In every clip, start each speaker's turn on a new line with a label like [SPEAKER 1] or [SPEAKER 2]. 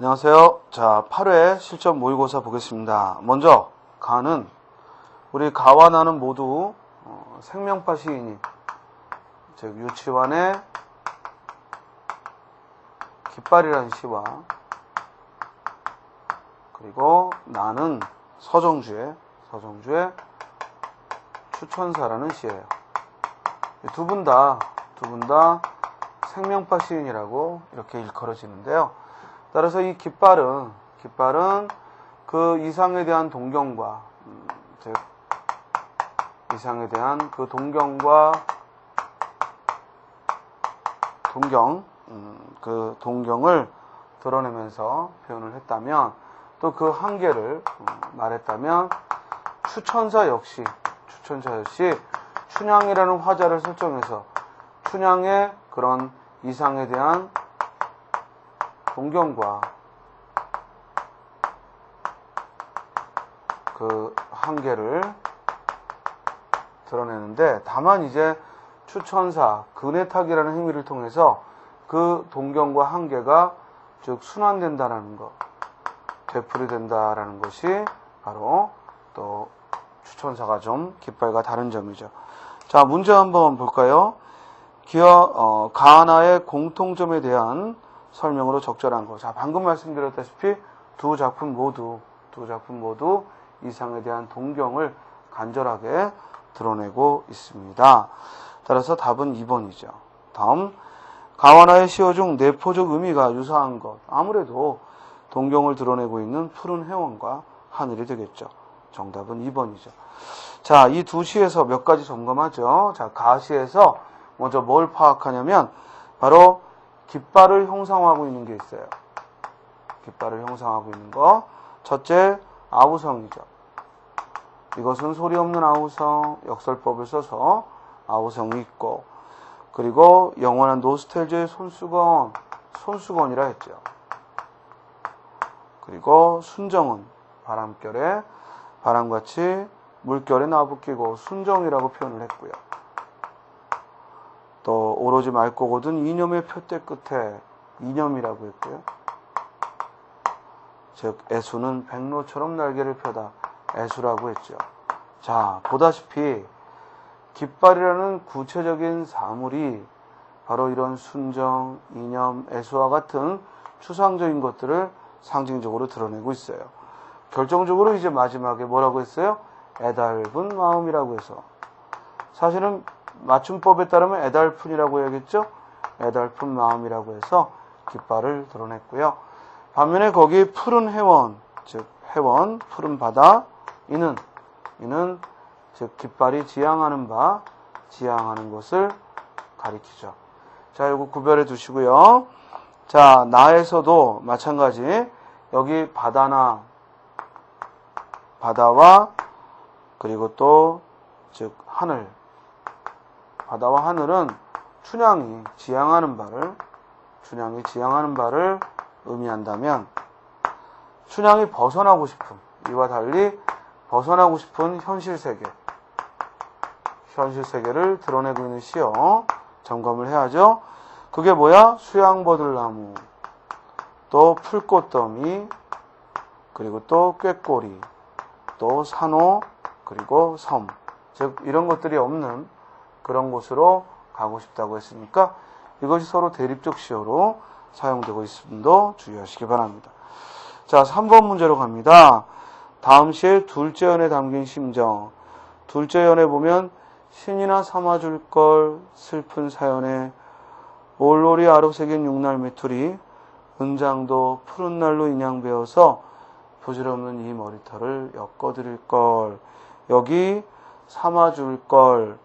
[SPEAKER 1] 안녕하세요. 자, 8회 실전 모의고사 보겠습니다. 먼저 가는 우리 가와 나는 모두 생명파 시인이 즉 유치원의 깃발이라는 시와 그리고 나는 서정주의 추천사라는 시예요. 두 분 다 생명파 시인이라고 이렇게 일컬어지는데요. 따라서 이 깃발은 그 이상에 대한 동경과 즉 이상에 대한 그 그 동경을 드러내면서 표현을 했다면 또 그 한계를 말했다면 추천사 역시 춘향이라는 화자를 설정해서 춘향의 그런 이상에 대한 동경과 그 한계를 드러내는데 다만 이제 추천사, 근해탁이라는 행위를 통해서 그 동경과 한계가 즉 순환된다라는 것, 되풀이된다라는 것이 바로 또 추천사가 좀 깃발과 다른 점이죠. 자, 문제 한번 볼까요? 가하나의 공통점에 대한 설명으로 적절한 거. 자, 방금 말씀드렸다시피 두 작품 모두 이상에 대한 동경을 간절하게 드러내고 있습니다. 따라서 답은 2번이죠. 다음, 가와나의 시어 중 내포적 의미가 유사한 것. 아무래도 동경을 드러내고 있는 푸른 해원과 하늘이 되겠죠. 정답은 2번이죠. 자, 이 두 시에서 몇 가지 점검하죠. 자, 가시에서 먼저 뭘 파악하냐면 바로 깃발을 형상화하고 있는 게 있어요. 깃발을 형상화하고 있는 거. 첫째, 아우성이죠. 이것은 소리 없는 아우성, 역설법을 써서 아우성이 있고, 그리고 영원한 노스텔지의 손수건이라 했죠. 그리고 순정은 바람결에 바람같이 물결에 나부끼고 순정이라고 표현을 했고요. 또 오로지 맑고 고든 이념의 표대 끝에 이념이라고 했고요. 즉 애수는 백로처럼 날개를 펴다 애수라고 했죠. 자, 보다시피 깃발이라는 구체적인 사물이 바로 이런 순정, 이념, 애수와 같은 추상적인 것들을 상징적으로 드러내고 있어요. 결정적으로 이제 마지막에 뭐라고 했어요? 애달픈 마음이라고 해서, 사실은 맞춤법에 따르면 애달픈이라고 해야겠죠? 애달픈 마음이라고 해서 깃발을 드러냈고요. 반면에 거기 푸른 해원, 즉 해원, 푸른 바다, 이는 즉 깃발이 지향하는 것을 가리키죠. 자, 이거 구별해 두시고요. 자, 나에서도 마찬가지 여기 바다와 그리고 또 즉 하늘, 바다와 하늘은 춘향이 지향하는 바를 의미한다면 춘향이 벗어나고 싶은, 이와 달리 벗어나고 싶은 현실 세계를 드러내고 있는 시여 점검을 해야죠. 그게 뭐야? 수양버들나무, 또 풀꽃더미, 그리고 또 꾀꼬리, 또 산호, 그리고 섬. 즉 이런 것들이 없는 그런 곳으로 가고 싶다고 했으니까 이것이 서로 대립적 시어로 사용되고 있음도 주의하시기 바랍니다. 자, 3번 문제로 갑니다. 다음 시의 둘째 연에 담긴 심정. 둘째 연에 보면 신이나 삼아줄 걸 슬픈 사연에 올로리 아록새긴 육날 메투리 은장도 푸른 날로 인양 베어서 부질없는 이 머리털을 엮어드릴 걸. 여기 삼아줄 걸,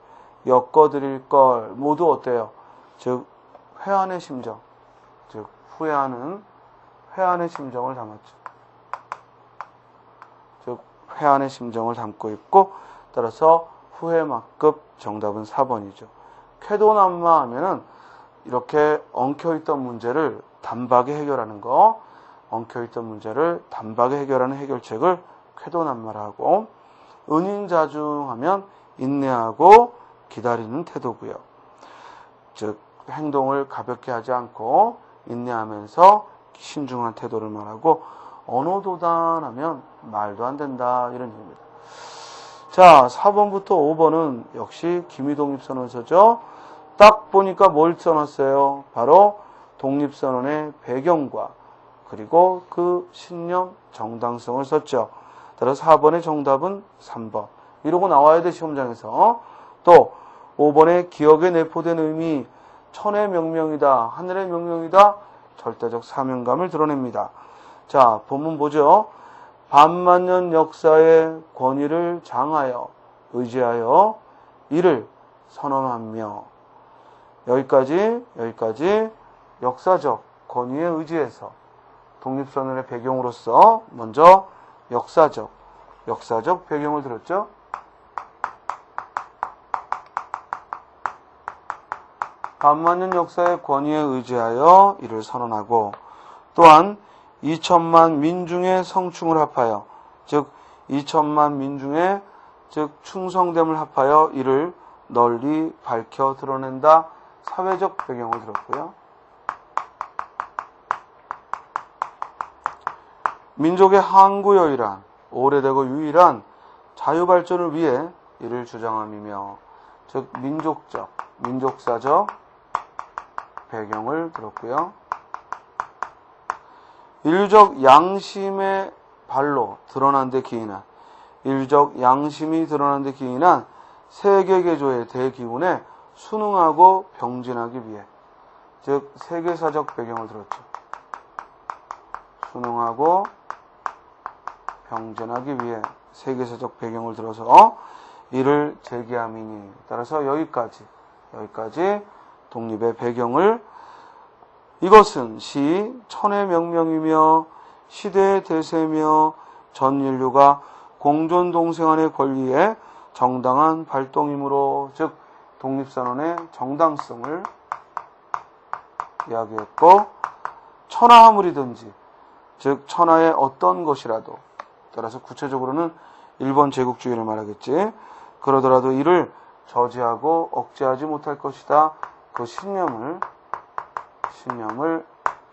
[SPEAKER 1] 엮어드릴 걸 모두 어때요? 즉 회한의 심정, 즉 회한의 심정을 담았죠. 즉 회한의 심정을 담고 있고, 따라서 후회막급 정답은 4번이죠. 쾌도난마 하면은 이렇게 엉켜있던 문제를 단박에 해결하는 거, 엉켜있던 문제를 단박에 해결하는 해결책을 쾌도난마라고, 은인자중하면 인내하고 기다리는 태도고요. 즉 행동을 가볍게 하지 않고 인내하면서 신중한 태도를 말하고, 언어도단하면 말도 안 된다, 이런 얘기입니다. 자, 4번부터 5번은 역시 기미독립선언서죠. 딱 보니까 뭘 써놨어요? 바로 독립선언의 배경과 그리고 그 신념, 정당성을 썼죠. 따라서 4번의 정답은 3번. 이러고 나와야 돼, 시험장에서. 또 5번의 기억에 내포된 의미, 천의 명령이다, 하늘의 명령이다, 절대적 사명감을 드러냅니다. 자, 본문 보죠. 반만년 역사의 권위를 장하여 의지하여 이를 선언하며, 여기까지 역사적 권위에 의지해서 독립선언의 배경으로서 먼저 역사적 배경을 들었죠. 반만년 역사의 권위에 의지하여 이를 선언하고, 또한 2천만 민중의 성충을 합하여, 즉 2천만 민중의 즉 충성됨을 합하여 이를 널리 밝혀 드러낸다. 사회적 배경을 들었고요. 민족의 항구여일한 오래되고 유일한 자유발전을 위해 이를 주장함이며, 즉 민족사적 배경을 들었고요. 인류적 양심의 발로 드러난 데 기인한, 인류적 양심이 드러난 데 기인한 세계개조의 대기운에 순응하고 병진하기 위해, 즉 세계사적 배경을 들었죠. 순응하고 병진하기 위해 세계사적 배경을 들어서 이를 제기함이니. 따라서 여기까지 독립의 배경을, 이것은 시 천의 명령이며 시대의 대세며 전 인류가 공존 동생안의 권리의 정당한 발동이므로, 즉 독립선언의 정당성을 이야기했고, 천하하물이든지, 즉 천하의 어떤 것이라도, 따라서 구체적으로는 일본 제국주의를 말하겠지, 그러더라도 이를 저지하고 억제하지 못할 것이다. 그 신념을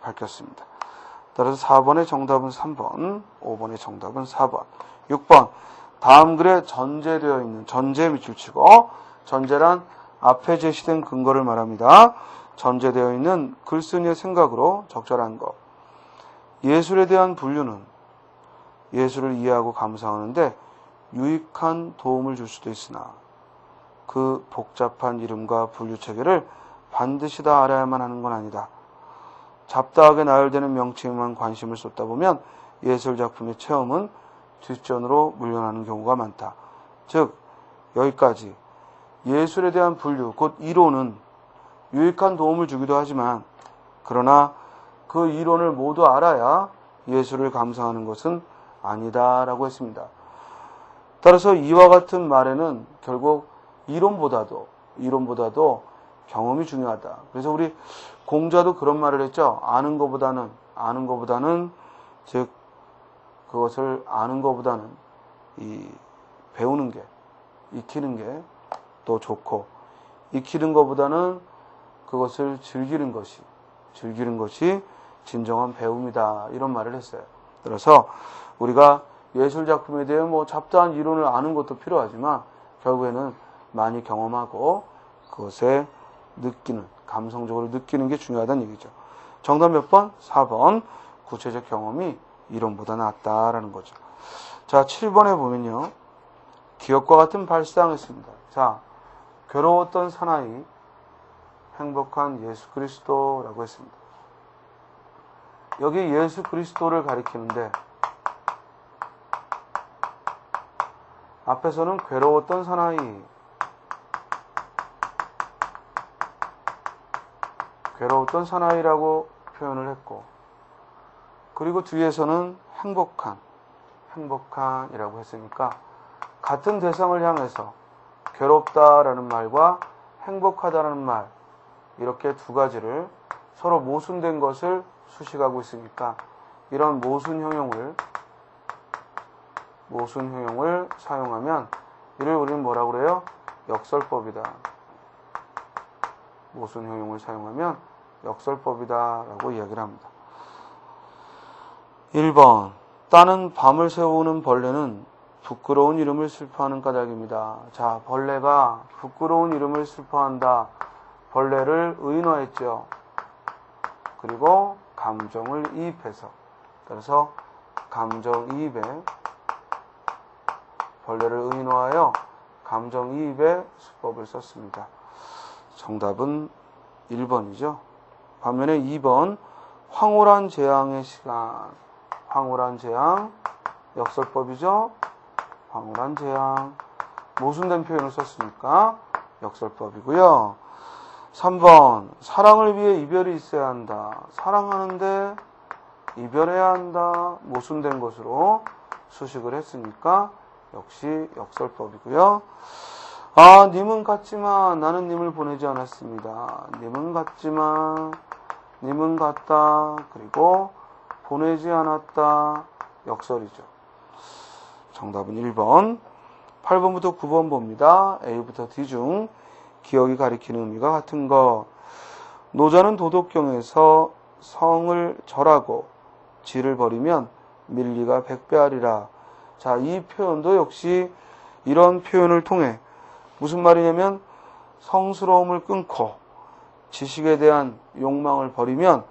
[SPEAKER 1] 밝혔습니다. 따라서 4번의 정답은 3번, 5번의 정답은 4번. 6번, 다음 글에 전제되어 있는, 전제 밑줄 치고, 전제란 앞에 제시된 근거를 말합니다. 전제되어 있는 글쓴이의 생각으로 적절한 것. 예술에 대한 분류는 예술을 이해하고 감상하는데 유익한 도움을 줄 수도 있으나 그 복잡한 이름과 분류 체계를 반드시 다 알아야만 하는 건 아니다. 잡다하게 나열되는 명칭에만 관심을 쏟다 보면 예술작품의 체험은 뒷전으로 물러나는 경우가 많다. 즉 여기까지 예술에 대한 분류, 곧 이론은 유익한 도움을 주기도 하지만, 그러나 그 이론을 모두 알아야 예술을 감상하는 것은 아니다라고 했습니다. 따라서 이와 같은 말에는 결국 이론보다도 경험이 중요하다. 그래서 우리 공자도 그런 말을 했죠. 아는 것보다는 즉 그것을 아는 것보다는 배우는 게, 익히는 게 더 좋고, 익히는 것보다는 그것을 즐기는 것이 진정한 배움이다. 이런 말을 했어요. 그래서 우리가 예술작품에 대해 잡다한 이론을 아는 것도 필요하지만 결국에는 많이 경험하고 그것에 감성적으로 느끼는 게 중요하다는 얘기죠. 정답 몇 번? 4번. 구체적 경험이 이론보다 낫다라는 거죠. 자, 7번에 보면요. 기억과 같은 발상했습니다. 자, 괴로웠던 사나이, 행복한 예수 그리스도라고 했습니다. 여기 예수 그리스도를 가리키는데 앞에서는 괴로웠던 사나이, 괴로웠던 사나이라고 표현을 했고, 그리고 뒤에서는 행복한이라고 했으니까 같은 대상을 향해서 괴롭다라는 말과 행복하다라는 말, 이렇게 두 가지를 서로 모순된 것을 수식하고 있으니까 이런 모순 형용을 사용하면 이를 우리는 뭐라고 그래요? 역설법이다. 모순 형용을 사용하면 역설법이다라고 이야기를 합니다. 1번. 따는 밤을 새우는 벌레는 부끄러운 이름을 슬퍼하는 까닭입니다. 자, 벌레가 부끄러운 이름을 슬퍼한다. 벌레를 의인화했죠. 그리고 감정을 이입해서. 따라서 감정이입에 벌레를 의인화하여 감정이입의 수법을 썼습니다. 정답은 1번이죠. 반면에 2번 황홀한 재앙의 시간. 황홀한 재앙 역설법이죠. 황홀한 재앙 모순된 표현을 썼으니까 역설법이고요. 3번 사랑을 위해 이별이 있어야 한다. 사랑하는데 이별해야 한다. 모순된 것으로 수식을 했으니까 역시 역설법이고요. 아, 님은 갔지만 나는 님을 보내지 않았습니다. 님은 갔지만 님은 갔다. 그리고 보내지 않았다. 역설이죠. 정답은 1번. 8번부터 9번 봅니다. A부터 D 중 기억이 가리키는 의미가 같은 거. 노자는 도덕경에서 성을 절하고 지를 버리면 밀리가 100배하리라. 자, 이 표현도 역시 이런 표현을 통해 무슨 말이냐면 성스러움을 끊고 지식에 대한 욕망을 버리면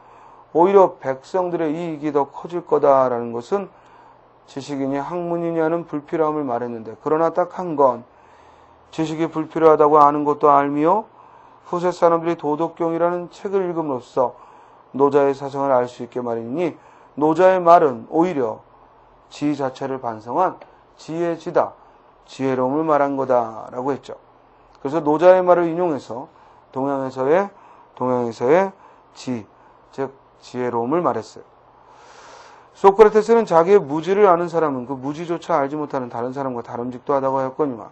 [SPEAKER 1] 오히려 백성들의 이익이 더 커질 거다라는 것은 지식이니 학문이니 하는 불필요함을 말했는데, 그러나 딱 한 건 지식이 불필요하다고 아는 것도 알미요 후세 사람들이 도덕경이라는 책을 읽음으로써 노자의 사상을 알 수 있게 말이니 노자의 말은 오히려 지 자체를 반성한 지의 지다, 지혜로움을 말한 거다라고 했죠. 그래서 노자의 말을 인용해서 동양에서의 지, 즉 지혜로움을 말했어요. 소크라테스는 자기의 무지를 아는 사람은 그 무지조차 알지 못하는 다른 사람과 다름직도 하다고 하였거니와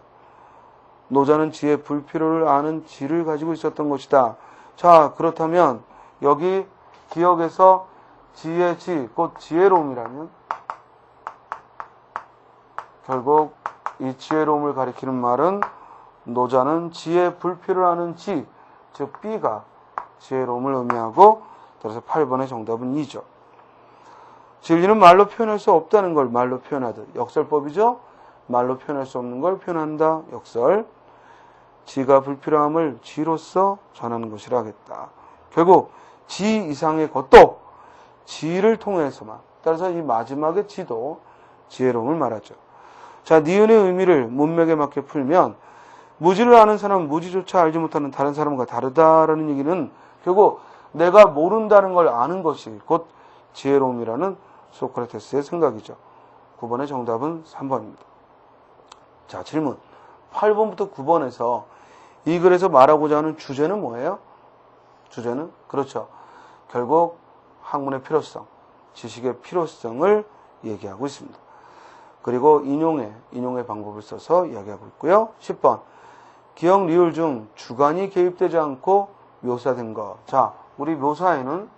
[SPEAKER 1] 노자는 지의 불필요를 아는 지를 가지고 있었던 것이다. 자, 그렇다면 여기 기억에서 지의 지, 곧 지혜로움이라면 결국 이 지혜로움을 가리키는 말은 노자는 지의 불필요를 아는 지, 즉 B가 지혜로움을 의미하고, 따라서 8번의 정답은 2죠. 진리는 말로 표현할 수 없다는 걸 말로 표현하듯 역설법이죠. 말로 표현할 수 없는 걸 표현한다. 역설. 지가 불필요함을 지로서 전하는 것이라 하겠다. 결국 지 이상의 것도 지를 통해서만. 따라서 이 마지막의 지도 지혜로움을 말하죠. 자, 니은의 의미를 문맥에 맞게 풀면 무지를 아는 사람은 무지조차 알지 못하는 다른 사람과 다르다라는 얘기는 결국 내가 모른다는 걸 아는 것이 곧 지혜로움이라는 소크라테스의 생각이죠. 9번의 정답은 3번입니다. 자, 질문. 8번부터 9번에서 이 글에서 말하고자 하는 주제는 뭐예요? 주제는? 그렇죠. 결국 학문의 필요성, 지식의 필요성을 얘기하고 있습니다. 그리고 인용의 방법을 써서 이야기하고 있고요. 10번. 기억 리을 중 주관이 개입되지 않고 묘사된 것. 자, 우리 묘사란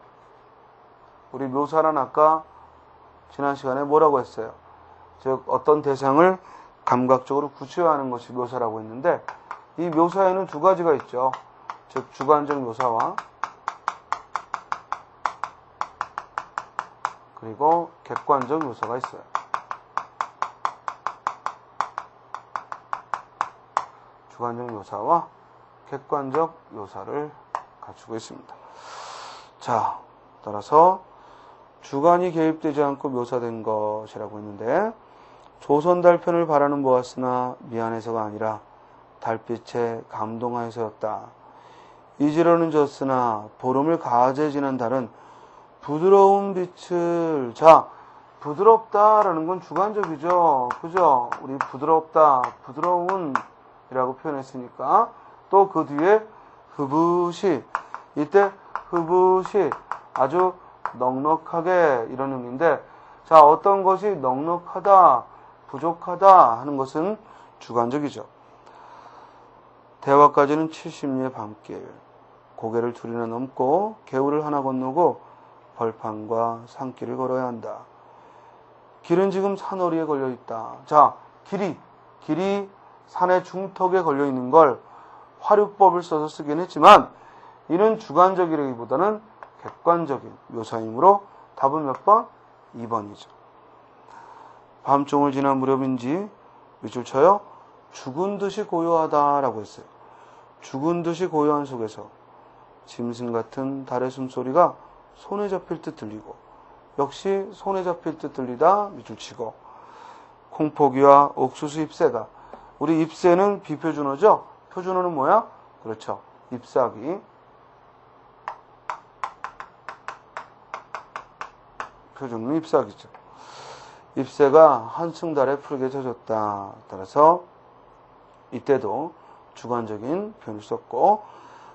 [SPEAKER 1] 아까 지난 시간에 뭐라고 했어요? 즉 어떤 대상을 감각적으로 구체화하는 것이 묘사라고 했는데, 이 묘사에는 두 가지가 있죠. 즉 주관적 묘사와 그리고 객관적 묘사가 있어요. 주관적 묘사와 객관적 묘사를 갖추고 있습니다. 자, 따라서 주관이 개입되지 않고 묘사된 것이라고 했는데, 조선 달편을 바라는 보았으나 미안해서가 아니라 달빛에 감동하여서였다. 이지러는 졌으나 보름을 가하제 지난 달은 부드러운 빛을. 자, 부드럽다라는 건 주관적이죠. 그죠? 우리 부드럽다, 부드러운 이라고 표현했으니까 또 그 뒤에 흐붓이, 이때 흐붓이 아주 넉넉하게 이런 의미인데, 자, 어떤 것이 넉넉하다, 부족하다 하는 것은 주관적이죠. 대화까지는 70리의 밤길. 고개를 둘이나 넘고 개울을 하나 건너고 벌판과 산길을 걸어야 한다. 길은 지금 산허리에 걸려있다. 자, 길이 산의 중턱에 걸려있는 걸 화류법을 써서 쓰긴 했지만 이는 주관적이라기보다는 객관적인 묘사이므로 답은 몇 번? 2번이죠. 밤종을 지난 무렵인지 밑줄 쳐요. 죽은 듯이 고요하다라고 했어요. 죽은 듯이 고요한 속에서 짐승 같은 달의 숨소리가 손에 잡힐 듯 들리고, 역시 손에 잡힐 듯 들리다 밑줄 치고, 콩포기와 옥수수 잎새가, 우리 잎새는 비표준어죠. 표준어는 뭐야? 그렇죠. 잎사귀. 표준어는 잎사귀죠. 잎새가 한층 달에 푸르게 젖었다. 따라서 이때도 주관적인 표현을 썼고,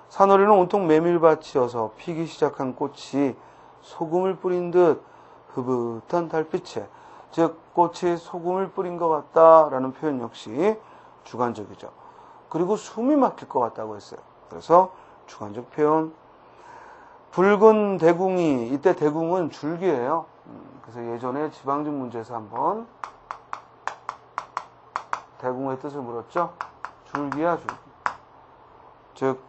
[SPEAKER 1] 산허리는 온통 메밀밭이어서 피기 시작한 꽃이 소금을 뿌린 듯 흐긋한 달빛에, 즉 꽃이 소금을 뿌린 것 같다라는 표현 역시 주관적이죠. 그리고 숨이 막힐 것 같다고 했어요. 그래서 주관적 표현. 붉은 대궁이, 이때 대궁은 줄기예요. 그래서 예전에 지방직 문제에서 한번 대궁의 뜻을 물었죠. 줄기야, 줄기. 즉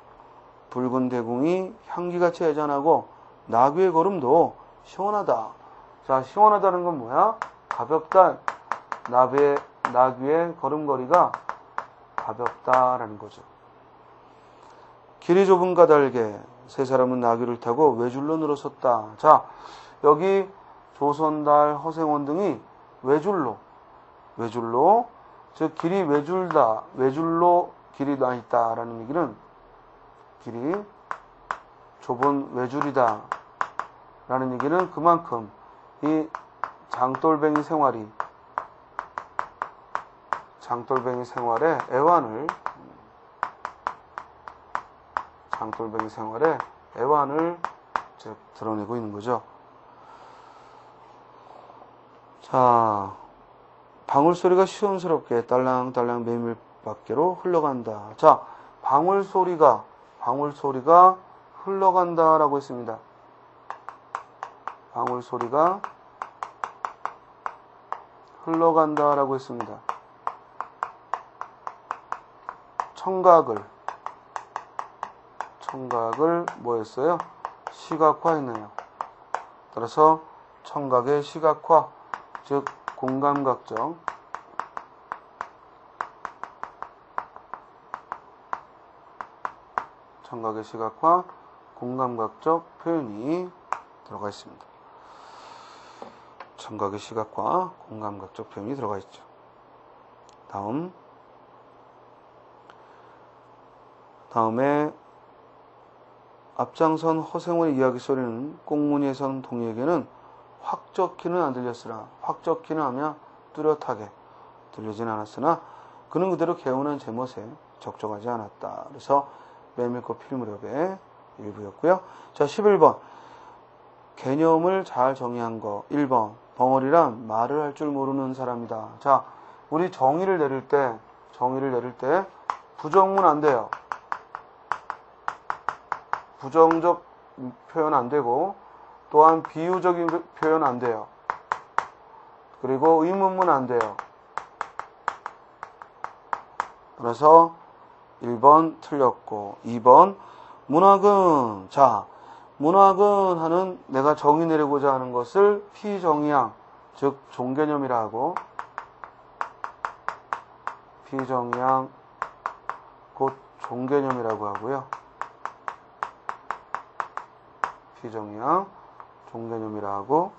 [SPEAKER 1] 붉은 대궁이 향기같이 애잔하고 나귀의 걸음도 시원하다. 자, 시원하다는 건 뭐야? 가볍다. 나귀의 걸음걸이가 가볍다라는 거죠. 길이 좁은 가달게 세 사람은 나귀를 타고 외줄로 늘어섰다. 자, 여기 조선달, 허생원 등이 외줄로, 즉 길이 외줄다, 외줄로 길이 나 있다라는 얘기는 길이 좁은 외줄이다 라는 얘기는 그만큼 이 장돌뱅이 생활에 애환을 드러내고 있는 거죠. 자, 방울소리가 시원스럽게 딸랑딸랑 메밀 밖으로 흘러간다. 자, 방울소리가 흘러간다라고 했습니다. 방울소리가 흘러간다라고 했습니다. 청각을 뭐였어요? 시각화했네요. 따라서 청각의 시각화, 즉 공감각적, 청각의 시각화, 공감각적 표현이 들어가 있습니다. 청각의 시각과 공감각적 표현이 들어가 있죠. 다음에 앞장선 허생원의 이야기 소리는 꽁무니에선 동희에게는 확적히는 안 들렸으나, 확적히는 하며 뚜렷하게 들리진 않았으나 그는 그대로 개운한 제멋에 적적하지 않았다. 그래서 메밀꽃 필 무렵의 일부였고요. 자, 11번 개념을 잘 정의한 거. 1번 벙어리란 말을 할 줄 모르는 사람이다. 자, 우리 정의를 내릴 때 부정문 안 돼요. 부정적 표현 안 되고, 또한 비유적인 표현 안 돼요. 그리고 의문문 안 돼요. 그래서 1번 틀렸고, 2번 문학은, 자, 문학은 하는 내가 정의 내리고자 하는 것을 피정의양, 즉 종개념이라 고, 피정의양 곧 종개념이라고 하고요. 피정의양 종개념이라 하고,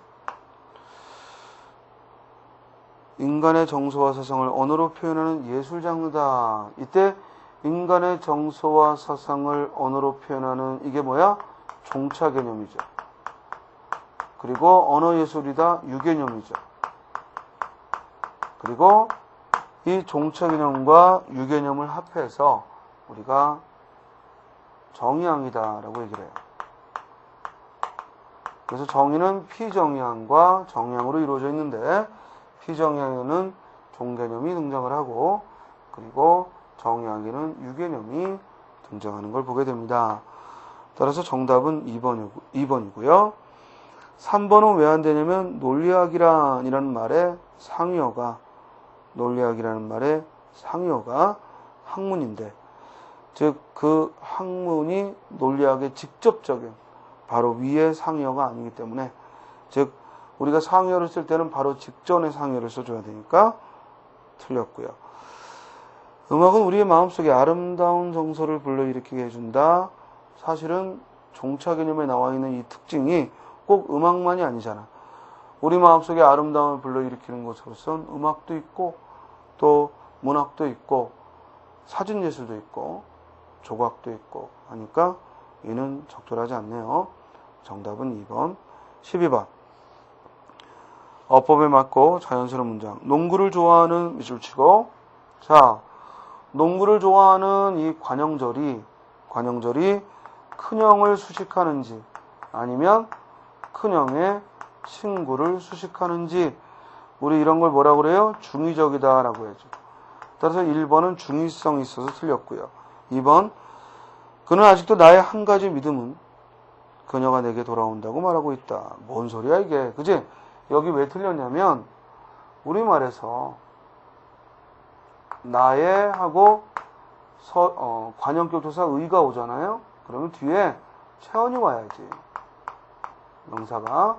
[SPEAKER 1] 인간의 정서와 사상을 언어로 표현하는 예술 장르다. 이때 인간의 정서와 사상을 언어로 표현하는 이게 뭐야? 종차 개념이죠. 그리고 언어 예술이다. 유개념이죠. 그리고 이 종차 개념과 유개념을 합해서 우리가 정의양이다라고 얘기를 해요. 그래서 정의는 피정의양과 정의양으로 이루어져 있는데, 피정의양에는 종개념이 등장을 하고, 그리고 정의양에는 유개념이 등장하는 걸 보게 됩니다. 따라서 정답은 2번이고요. 3번은 왜 안 되냐면 논리학이라는 말의 상위어가 학문인데, 즉 그 학문이 논리학의 직접적인 바로 위의 상위어가 아니기 때문에, 즉 우리가 상여를 쓸 때는 바로 직전에 상여를 써줘야 되니까 틀렸고요. 음악은 우리의 마음속에 아름다운 정서를 불러일으키게 해준다. 사실은 종차 개념에 나와 있는 이 특징이 꼭 음악만이 아니잖아. 우리 마음속에 아름다움을 불러일으키는 것으로선 음악도 있고 또 문학도 있고 사진예술도 있고 조각도 있고 하니까 이는 적절하지 않네요. 정답은 2번. 12번. 어법에 맞고 자연스러운 문장. 농구를 좋아하는 밑줄치고. 자, 농구를 좋아하는 이 관형절이 큰형을 수식하는지 아니면 큰형의 친구를 수식하는지 우리 이런 걸 뭐라고 그래요? 중의적이다 라고 해야죠. 따라서 1번은 중의성이 있어서 틀렸고요. 2번. 그는 아직도 나의 한 가지 믿음은 그녀가 내게 돌아온다고 말하고 있다. 뭔 소리야 이게. 그지? 여기 왜 틀렸냐면 우리말에서 나의 하고 관형격 조사 의가 오잖아요. 그러면 뒤에 체언이 와야지. 명사가.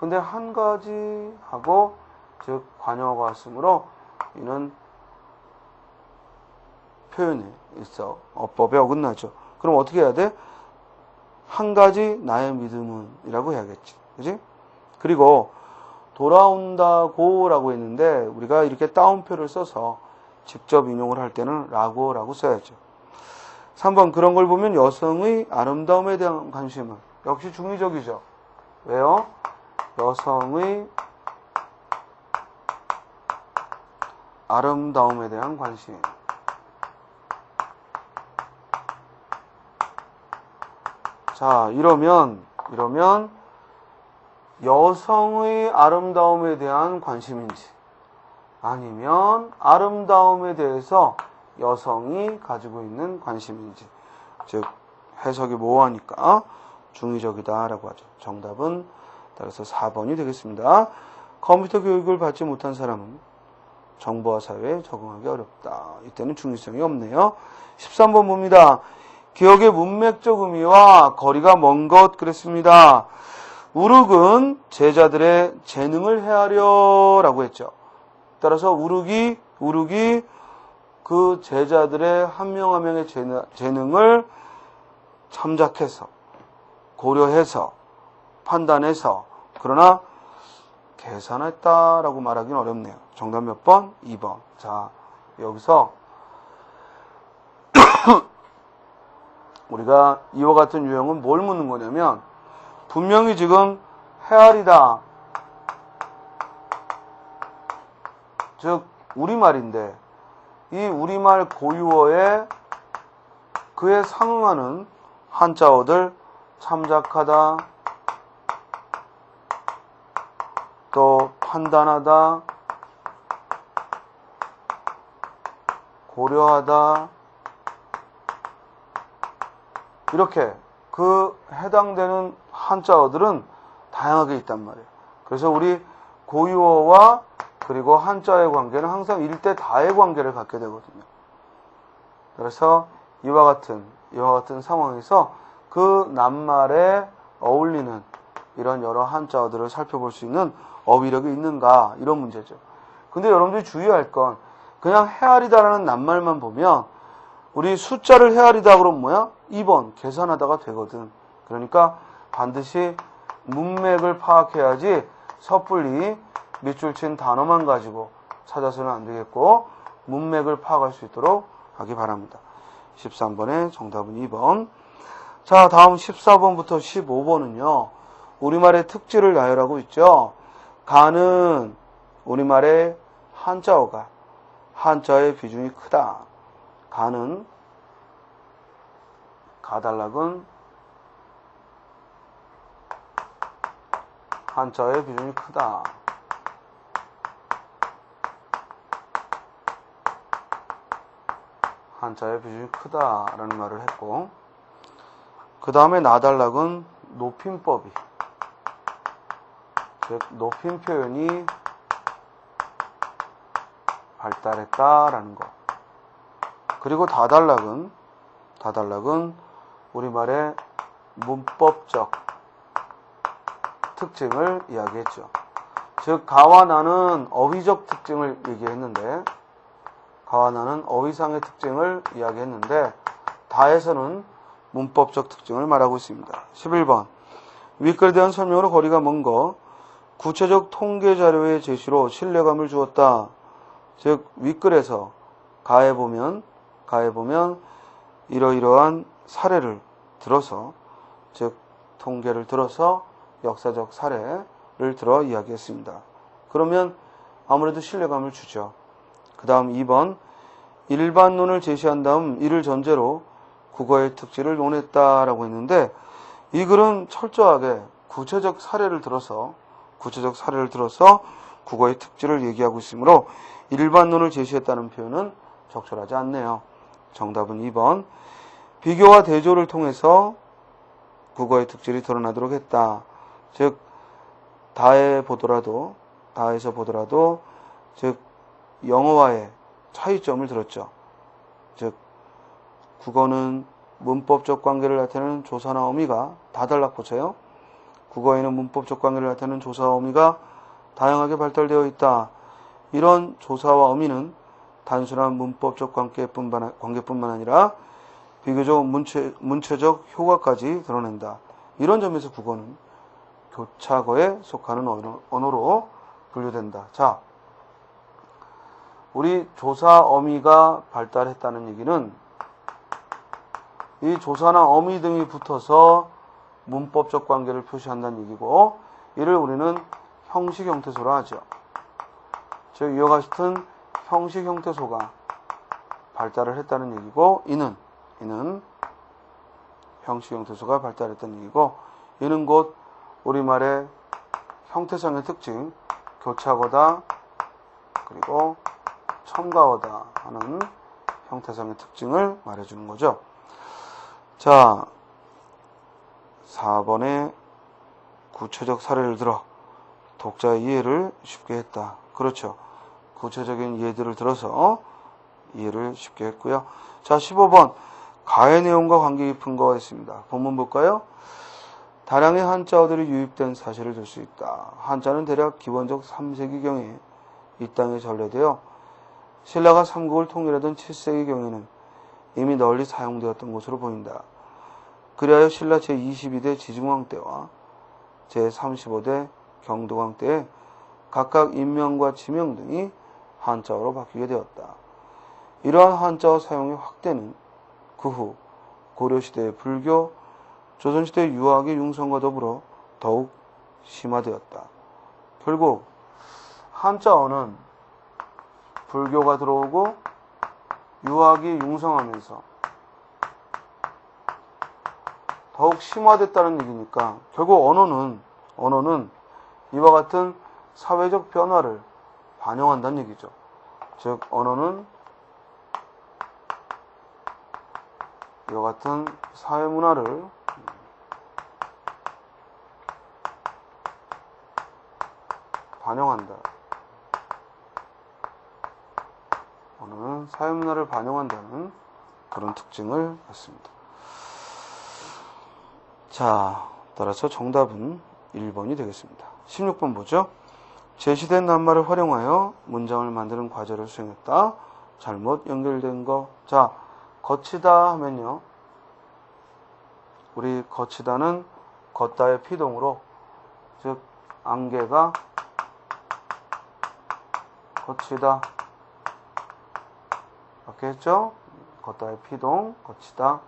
[SPEAKER 1] 근데 한 가지 하고 즉 관형어가 왔으므로 이는 표현이 있어. 어법에 어긋나죠. 그럼 어떻게 해야 돼? 한 가지 나의 믿음은 이라고 해야겠지. 그지? 그리고 돌아온다고 라고 했는데 우리가 이렇게 따옴표를 써서 직접 인용을 할 때는 라고 써야죠. 3번. 그런 걸 보면 여성의 아름다움에 대한 관심은 역시 중의적이죠. 왜요? 여성의 아름다움에 대한 관심. 자, 이러면 여성의 아름다움에 대한 관심인지 아니면 아름다움에 대해서 여성이 가지고 있는 관심인지, 즉 해석이 모호하니까 중의적이다 라고 하죠. 정답은 따라서 4번이 되겠습니다. 컴퓨터 교육을 받지 못한 사람은 정보화 사회에 적응하기 어렵다. 이때는 중의성이 없네요. 13번 봅니다. 기억의 문맥적 의미와 거리가 먼 것 그랬습니다. 우룩은 제자들의 재능을 헤아려 라고 했죠. 따라서 우룩이 그 제자들의 한 명 한 명의 재능을 참작해서 고려해서 판단해서 그러나 계산했다라고 말하기는 어렵네요. 정답 몇 번? 2번. 자, 여기서 우리가 이와 같은 유형은 뭘 묻는 거냐면 분명히 지금 헤아리다, 즉 우리말인데 이 우리말 고유어에 그에 상응하는 한자어들 참작하다, 또 판단하다, 고려하다, 이렇게 그 해당되는 한자어들은 다양하게 있단 말이에요. 그래서 우리 고유어와 그리고 한자의 관계는 항상 1대 다의 관계를 갖게 되거든요. 그래서 이와 같은 상황에서 그 낱말에 어울리는 이런 여러 한자어들을 살펴볼 수 있는 어휘력이 있는가, 이런 문제죠. 근데 여러분들이 주의할 건 그냥 헤아리다라는 낱말만 보면 우리 숫자를 헤아리다 그러면 뭐야? 2번 계산하다가 되거든. 그러니까 반드시 문맥을 파악해야지 섣불리 밑줄 친 단어만 가지고 찾아서는 안 되겠고 문맥을 파악할 수 있도록 하기 바랍니다. 13번의 정답은 2번. 자, 다음 14번부터 15번은요. 우리말의 특질을 나열하고 있죠. 가는 우리말의 한자어가 한자의 비중이 크다. 가는 가달락은 한자의 비중이 크다. 한자의 비중이 크다라는 말을 했고, 그 다음에 나달락은 높임법이, 즉 높임 표현이 발달했다라는 것. 그리고 다달락은 우리말의 문법적 특징을 이야기했죠. 즉 가와 나는 어휘적 특징을 얘기했는데 가와 나는 어휘상의 특징을 이야기했는데 다에서는 문법적 특징을 말하고 있습니다. 11번 윗글에 대한 설명으로 거리가 먼 거 구체적 통계 자료의 제시로 신뢰감을 주었다. 즉 윗글에서 가에 보면 이러이러한 사례를 들어서 즉 통계를 들어서 역사적 사례를 들어 이야기했습니다. 그러면 아무래도 신뢰감을 주죠. 그 다음 2번 일반론을 제시한 다음 이를 전제로 국어의 특질을 논했다라고 했는데 이 글은 철저하게 구체적 사례를 들어서 국어의 특질을 얘기하고 있으므로 일반론을 제시했다는 표현은 적절하지 않네요. 정답은 2번 비교와 대조를 통해서 국어의 특질이 드러나도록 했다. 즉 다에서 보더라도 즉 영어와의 차이점을 들었죠. 즉 국어는 문법적 관계를 나타내는 조사나 어미가 다단락보쳐요. 국어에는 문법적 관계를 나타내는 조사와 어미가 다양하게 발달되어 있다. 이런 조사와 어미는 단순한 문법적 관계뿐만 아니라 비교적 문체적 효과까지 드러낸다. 이런 점에서 국어는 교차어에 속하는 언어로 분류된다. 자, 우리 조사 어미가 발달했다는 얘기는 이 조사나 어미 등이 붙어서 문법적 관계를 표시한다는 얘기고 이를 우리는 형식 형태소라 하죠. 즉 이와 같은 형식 형태소가 발달을 했다는 얘기고 이는 형식 형태소가 발달했다는 얘기고 이는 곧 우리말의 형태성의 특징 교차어다 그리고 첨가어다 하는 형태성의 특징을 말해주는 거죠. 자, 4번에 구체적 사례를 들어 독자의 이해를 쉽게 했다. 그렇죠. 구체적인 예들을 들어서 이해를 쉽게 했고요. 자, 15번 가의 내용과 관계 깊은 거 했습니다. 본문 볼까요? 다량의 한자어들이 유입된 사실을 들 수 있다. 한자는 대략 기원적 3세기경에 이 땅에 전래되어 신라가 삼국을 통일하던 7세기경에는 이미 널리 사용되었던 것으로 보인다. 그리하여 신라 제22대 지중왕 때와 제35대 경도왕 때에 각각 인명과 지명 등이 한자어로 바뀌게 되었다. 이러한 한자어 사용의 확대는 그 후 고려시대의 불교, 조선시대의 유학의 융성과 더불어 더욱 심화되었다. 결국 한자어는 불교가 들어오고 유학이 융성하면서 더욱 심화됐다는 얘기니까 결국 언어는 이와 같은 사회적 변화를 반영한다는 얘기죠. 즉 언어는 이와 같은 사회 문화를 반영한다. 언어는 사회 문화를 반영한다는 그런 특징을 갖습니다. 자, 따라서 정답은 1번이 되겠습니다. 16번 보죠. 제시된 낱말을 활용하여 문장을 만드는 과제를 수행했다. 잘못 연결된 거. 자, 거치다 하면요. 우리 거치다는 걷다의 피동으로 즉 안개가 거치다 이렇게 했죠. 걷다의 피동, 거치다.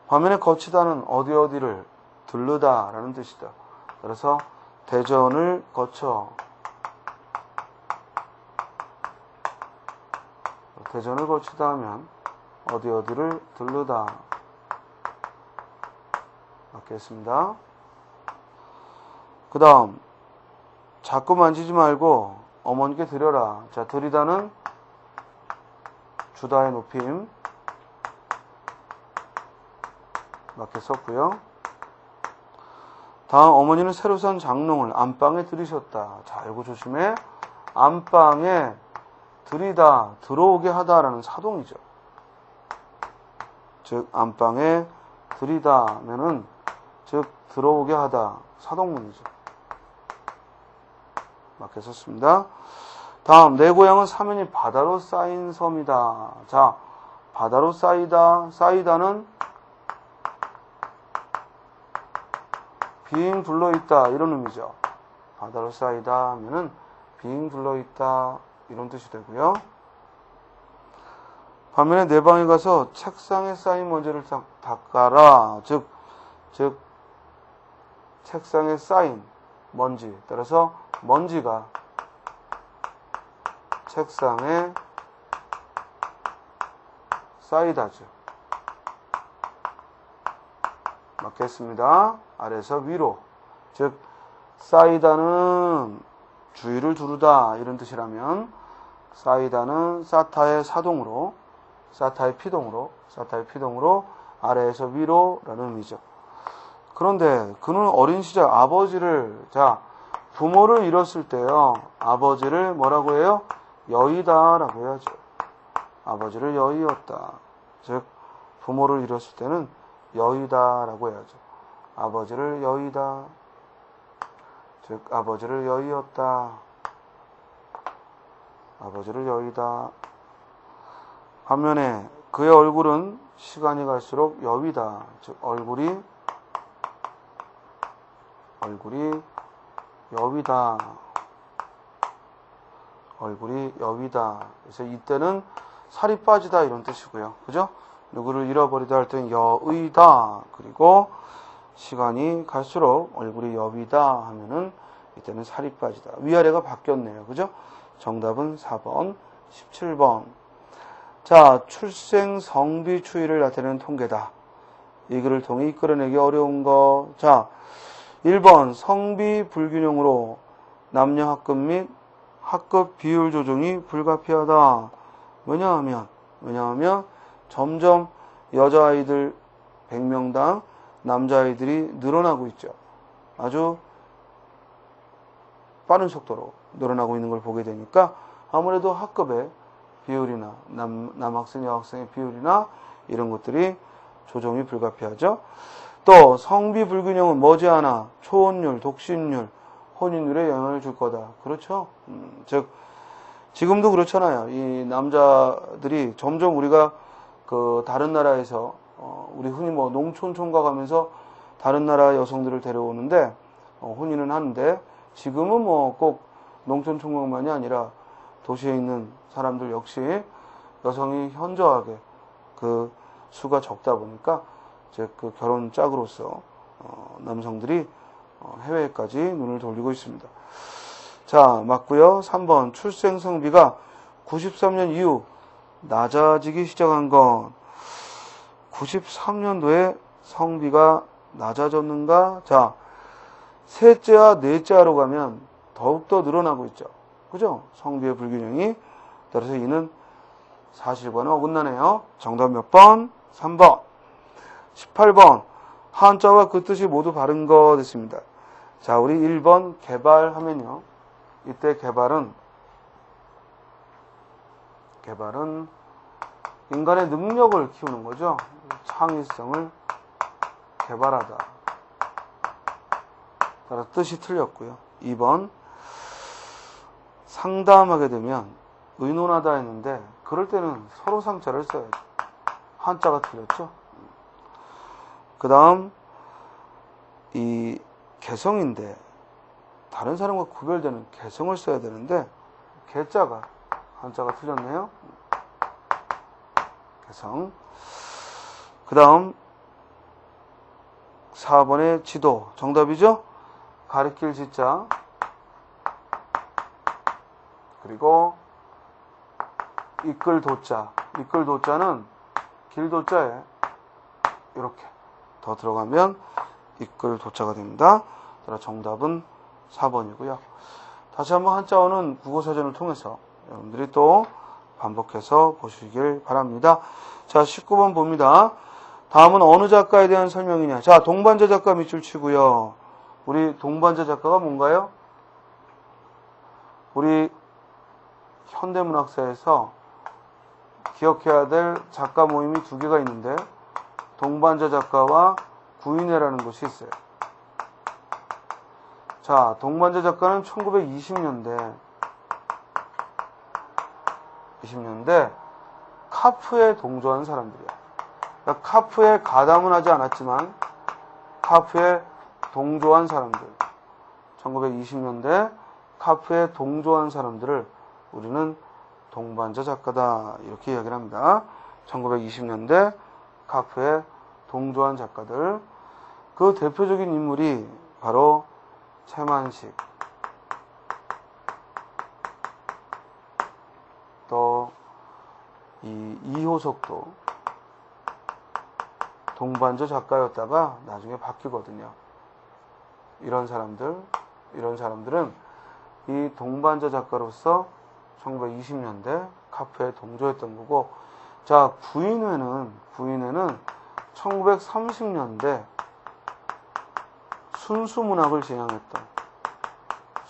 [SPEAKER 1] 반면에 거치다는 어디를 들르다 라는 뜻이다. 그래서 대전을 거쳐 대전을 거치다 하면 어디를 들르다 이렇게 했습니다. 그 다음 자꾸 만지지 말고 어머니께 드려라. 자, 드리다는 주다의 높임 이렇게 썼고요. 다음 어머니는 새로 산 장롱을 안방에 들이셨다. 자, 이거 조심해. 안방에 들이다, 들어오게 하다라는 사동이죠. 즉 안방에 들이다 하면은 즉 들어오게 하다 사동문이죠. 맞게 썼습니다. 다음, 내 고향은 사면이 바다로 쌓인 섬이다. 자, 바다로 쌓이다. 쌓이다는 빙 둘러있다. 이런 의미죠. 바다로 쌓이다 하면은 빙 둘러있다. 이런 뜻이 되고요. 반면에 내 방에 가서 책상에 쌓인 먼지를 닦아라. 즉, 책상에 쌓인 먼지. 따라서 먼지가 책상에 쌓이다죠. 맞겠습니다. 아래에서 위로. 즉, 쌓이다는 주위를 두르다. 이런 뜻이라면, 쌓이다는 사타의 사동으로, 사타의 피동으로 아래에서 위로라는 의미죠. 그런데 그는 어린 시절 아버지를, 자, 부모를 잃었을 때요, 아버지를 뭐라고 해요? 여의다라고 해야죠. 아버지를 여의었다. 즉, 부모를 잃었을 때는 여의다라고 해야죠. 아버지를 여의다. 즉, 아버지를 여의었다. 아버지를 여의다. 반면에 그의 얼굴은 시간이 갈수록 여위다. 즉, 얼굴이 여위다. 얼굴이 여위다. 그래서 이때는 살이 빠지다 이런 뜻이고요. 그죠? 누구를 잃어버리다 할 때는 여의다. 그리고 시간이 갈수록 얼굴이 여위다 하면은 이때는 살이 빠지다. 위아래가 바뀌었네요. 그죠? 정답은 4번, 17번. 자, 출생 성비 추이를 나타내는 통계다. 이 글을 통해 이끌어내기 어려운 거. 자, 1번 성비 불균형으로 남녀 학급 및 학급 비율 조정이 불가피하다. 왜냐하면 점점 여자아이들 100명당 남자아이들이 늘어나고 있죠. 아주 빠른 속도로 늘어나고 있는 걸 보게 되니까 아무래도 학급의 비율이나 남학생, 여학생의 비율이나 이런 것들이 조정이 불가피하죠. 또 성비 불균형은 머지않아 초혼율, 독신율, 혼인율에 영향을 줄 거다. 그렇죠? 즉 지금도 그렇잖아요. 이 남자들이 점점 우리가 그 다른 나라에서 우리 흔히 뭐 농촌 총각 하면서 다른 나라 여성들을 데려오는데 혼인은 하는데 지금은 뭐 꼭 농촌 총각만이 아니라 도시에 있는 사람들 역시 여성이 현저하게 그 수가 적다 보니까 즉 그 결혼 짝으로서 남성들이 해외까지 눈을 돌리고 있습니다. 자, 맞고요. 3번 출생 성비가 93년 이후 낮아지기 시작한 건 93년도에 성비가 낮아졌는가? 자, 셋째와 넷째로 가면 더욱더 늘어나고 있죠. 그죠? 성비의 불균형이. 따라서 이는 사실과는 어긋나네요. 정답 몇 번? 3번. 18번. 한자와 그 뜻이 모두 바른 거 됐습니다. 자, 우리 1번 개발하면요. 이때 개발은 인간의 능력을 키우는 거죠. 창의성을 개발하다. 따라서 뜻이 틀렸고요. 2번. 상담하게 되면 의논하다 했는데 그럴 때는 서로 상자를 써야죠. 한자가 틀렸죠. 그 다음 이 개성인데 다른 사람과 구별되는 개성을 써야 되는데 개자가 한자가 틀렸네요. 개성. 그 다음 4번의 지도 정답이죠. 가리킬 지자 그리고 이끌 도자. 이끌 도자는 길 도자에 이렇게 더 들어가면 이끌 도자가 됩니다. 따라 정답은 4번이고요. 다시 한번 한자어는 국어사전을 통해서 여러분들이 또 반복해서 보시길 바랍니다. 자, 19번 봅니다. 다음은 어느 작가에 대한 설명이냐. 자, 동반자 작가 밑줄 치고요. 우리 동반자 작가가 뭔가요? 우리 현대문학사에서 기억해야 될 작가 모임이 두 개가 있는데 동반자 작가와 구인회라는 곳이 있어요. 자, 동반자 작가는 1920년대 카프에 동조한 사람들이야. 그러니까 카프에 가담은 하지 않았지만 카프에 동조한 사람들. 1920년대 카프에 동조한 사람들을 우리는 동반자 작가다 이렇게 이야기를 합니다. 1920년대 카프에 동조한 작가들. 그 대표적인 인물이 바로 채만식, 또 이호석도 동반자 작가였다가 나중에 바뀌거든요. 이런 사람들은 이 동반자 작가로서 1920년대 카프에 동조했던 거고, 자, 구인회는 1930년대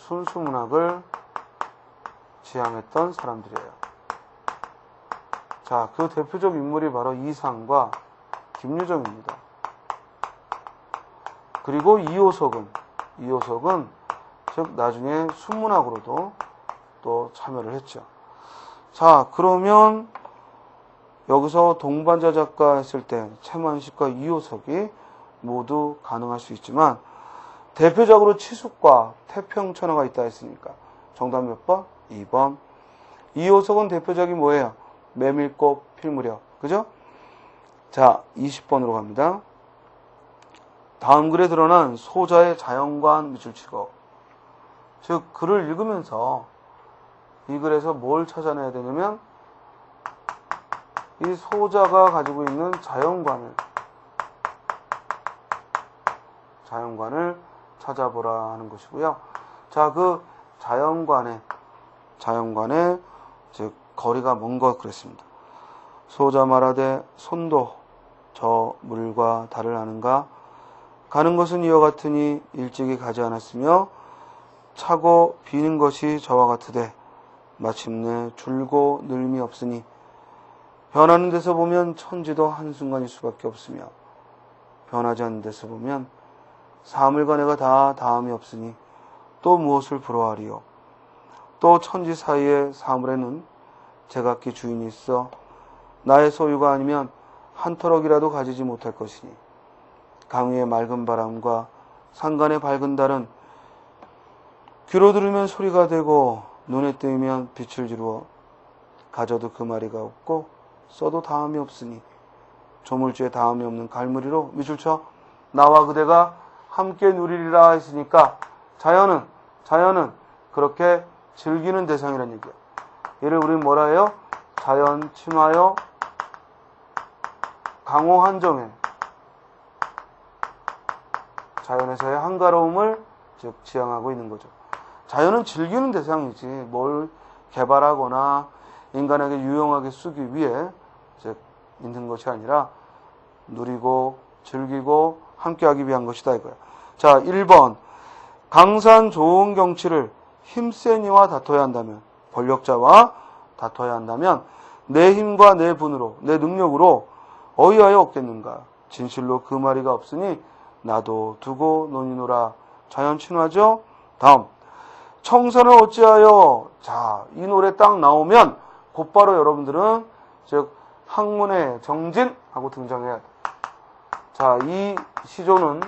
[SPEAKER 1] 순수문학을 지향했던 사람들이에요. 자, 그 대표적 인물이 바로 이상과 김유정입니다. 그리고 이호석은 즉 나중에 순문학으로도 또 참여를 했죠. 자, 그러면 여기서 동반자 작가 했을 때 채만식과 이호석이 모두 가능할 수 있지만 대표적으로 치숙과 태평천하가 있다 했으니까 정답 몇 번? 2번. 이호석은 대표적인 뭐예요? 메밀꽃 필 무렵. 그죠? 자, 20번으로 갑니다. 다음 글에 드러난 소자의 자연관 미술치고, 즉 글을 읽으면서 이 글에서 뭘 찾아내야 되냐면 이 소자가 가지고 있는 자연관을 찾아보라 하는 것이고요. 자, 그 자연관의 즉 거리가 먼 것 그랬습니다. 소자 말하되 손도 저 물과 달을 아는가? 가는 것은 이와 같으니 일찍이 가지 않았으며 차고 비는 것이 저와 같으되 마침내 줄고 늘미 없으니 변하는 데서 보면 천지도 한순간일 수밖에 없으며 변하지 않는 데서 보면 사물과 내가 다 다음이 없으니 또 무엇을 부러워하리요. 또 천지 사이의 사물에는 제각기 주인이 있어 나의 소유가 아니면 한 터럭이라도 가지지 못할 것이니 강위의 맑은 바람과 산간의 밝은 달은 귀로 들으면 소리가 되고 눈에 띄면 빛을 지루어 가져도 그 마리가 없고 써도 다음이 없으니 조물주에 다음이 없는 갈무리로 미술쳐 나와 그대가 함께 누리리라 했으니까 자연은 그렇게 즐기는 대상이라는 얘기야. 이를 우리는 뭐라 해요? 자연 친화여 강호 한정해. 자연에서의 한가로움을 즉 지향하고 있는 거죠. 자연은 즐기는 대상이지 뭘 개발하거나 인간에게 유용하게 쓰기 위해 즉 있는 것이 아니라 누리고 즐기고 함께하기 위한 것이다 이거야. 자, 1번 강산 좋은 경치를 힘센 이와 다퉈야 한다면, 권력자와 다퉈야 한다면 내 힘과 내 분으로 내 능력으로 어이하여 얻겠는가? 진실로 그 마리가 없으니 나도 두고 논이노라. 자연 친화죠. 다음 청산을 어찌하여. 자, 이 노래 딱 나오면 곧바로 여러분들은 즉 학문의 정진하고 등장해야 돼. 자, 이 시조는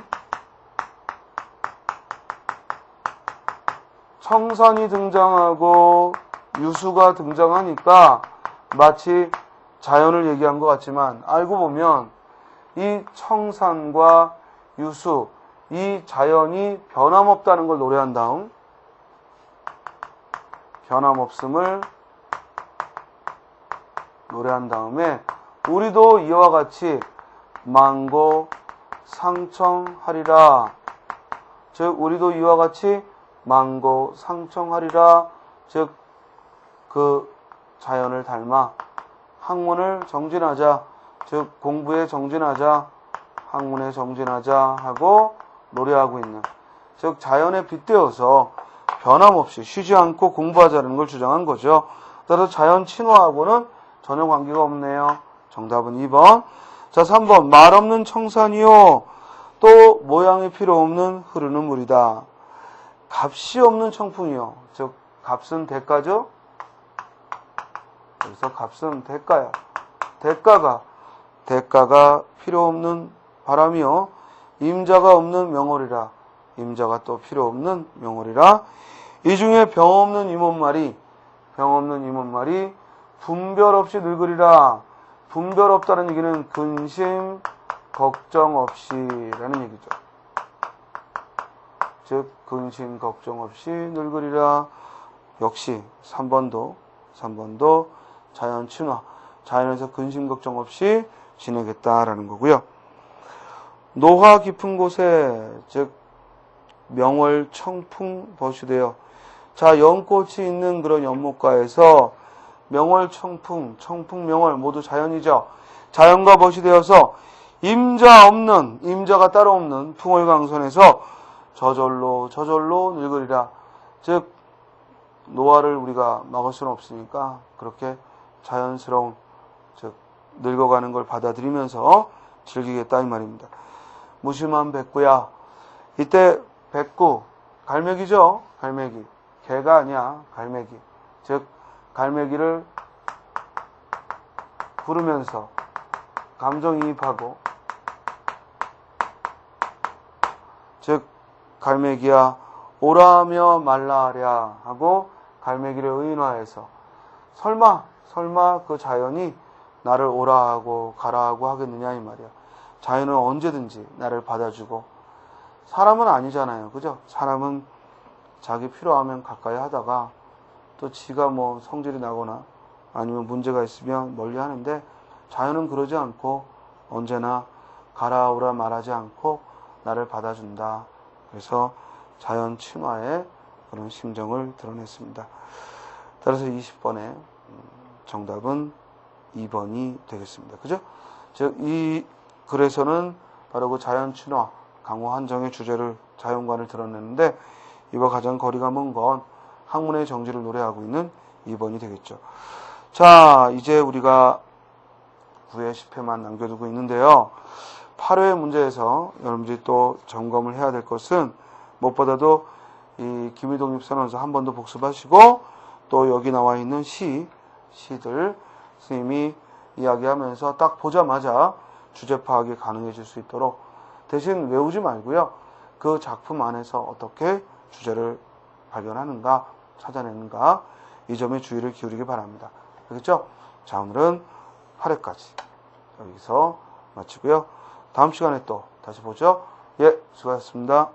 [SPEAKER 1] 청산이 등장하고 유수가 등장하니까 마치 자연을 얘기한 것 같지만 알고 보면 이 청산과 유수, 이 자연이 변함없다는 걸 노래한 다음 변함없음을 노래한 다음에 우리도 이와 같이 망고 상청하리라. 즉 우리도 이와 같이 망고 상청하리라. 즉 그 자연을 닮아 학문을 정진하자. 즉 공부에 정진하자. 학문에 정진하자 하고 노래하고 있는, 즉 자연에 빗대어서 변함없이 쉬지 않고 공부하자는 걸 주장한 거죠. 따라서 자연 친화하고는 전혀 관계가 없네요. 정답은 2번. 자, 3번 말 없는 청산이요 또 모양이 필요 없는 흐르는 물이다. 값이 없는 청풍이요. 즉 값은 대가죠. 그래서 값은 대가야. 대가가 필요 없는 바람이요. 임자가 없는 명월이라. 임자가 또 필요 없는 명월이라. 이 중에 병 없는 임원말이 분별 없이 늙으리라. 분별 없다는 얘기는 근심 걱정 없이라는 얘기죠. 즉 근심 걱정 없이 늙으리라. 역시 3번도 자연 친화. 자연에서 근심 걱정 없이 지내겠다라는 거고요. 노화 깊은 곳에 즉 명월 청풍 버시되어. 자, 연꽃이 있는 그런 연못가에서 명월 청풍 명월 모두 자연이죠. 자연과 버시되어서 임자가 따로 없는 풍월강선에서 저절로 늙으리라. 즉 노화를 우리가 막을 수는 없으니까 그렇게 자연스러운 즉 늙어가는 걸 받아들이면서 즐기겠다 이 말입니다. 무심한 백구야. 이때 백구 갈매기죠. 갈매기. 개가 아니야. 갈매기. 즉 갈매기를 부르면서 감정이입하고 즉 갈매기야 오라며 말라랴 하고 갈매기를 의인화해서 설마 그 자연이 나를 오라 하고 가라 하고 하겠느냐 이 말이야. 자연은 언제든지 나를 받아주고 사람은 아니잖아요. 그죠? 사람은 자기 필요하면 가까이 하다가 또 지가 뭐 성질이 나거나 아니면 문제가 있으면 멀리 하는데 자연은 그러지 않고 언제나 가라 오라 말하지 않고 나를 받아준다. 그래서 자연 친화의 그런 심정을 드러냈습니다. 따라서 20번의 정답은 2번이 되겠습니다. 그죠? 즉, 이 글에서는 바로 그 자연 친화, 강호 한정의 주제를 자연관을 드러냈는데 이와 가장 거리가 먼 건 학문의 정지를 노래하고 있는 2번이 되겠죠. 자, 이제 우리가 9회, 10회만 남겨두고 있는데요. 8회 문제에서 여러분들이 또 점검을 해야 될 것은 무엇보다도 이 기미독립선언서 한 번 더 복습하시고 또 여기 나와 있는 시들 스님이 이야기하면서 딱 보자마자 주제 파악이 가능해질 수 있도록 대신 외우지 말고요. 그 작품 안에서 어떻게 주제를 발견하는가, 찾아내는가 이 점에 주의를 기울이기 바랍니다. 알겠죠? 자, 오늘은 8회까지 여기서 마치고요. 다음 시간에 또 다시 보죠. 예, 수고하셨습니다.